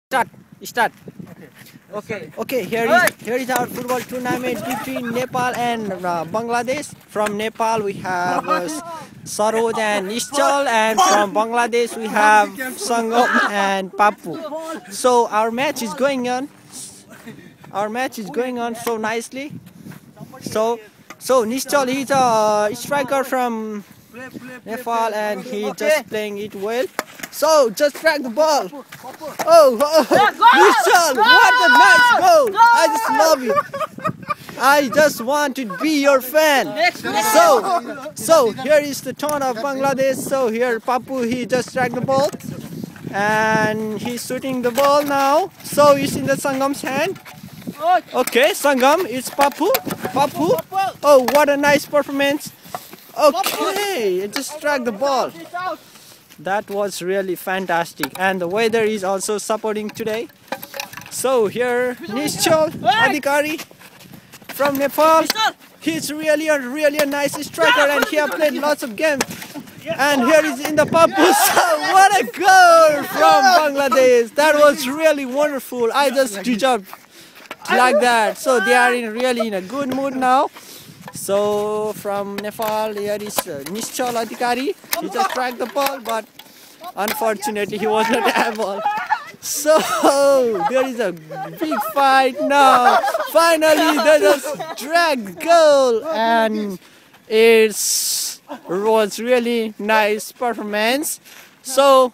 Start. Start. Okay, Here is our football tournament between Nepal and Bangladesh. From Nepal we have Saroj and Nischal, and from Bangladesh we have Sangam and Papu. So our match is going on. Our match is going on so nicely. So Nischal, he's a striker from Nepal and he just playing it well. So just track the ball. Nischal, what a nice goal! I just love it. I just want to be your fan. So here is the turn of Bangladesh. So here Papu, he just tracked the ball and he's shooting the ball now. So it's in the Sangam's hand. Okay, Sangam, it's Papu. Oh, what a nice performance. Okay, it just struck the ball. That was really fantastic, and the weather is also supporting today. So here, Nischal Adhikari from Nepal. He's really a nice striker, and he has played lots of games. And here is in the Papu. What a goal from Bangladesh! That was really wonderful. I just deserved like that. So they are really in a good mood now. So from Nepal, here is Nischal Adhikari. He just tracked the ball, but unfortunately he was not able. So there is a big fight now. Finally, they just dragged goal, and it was really nice performance. So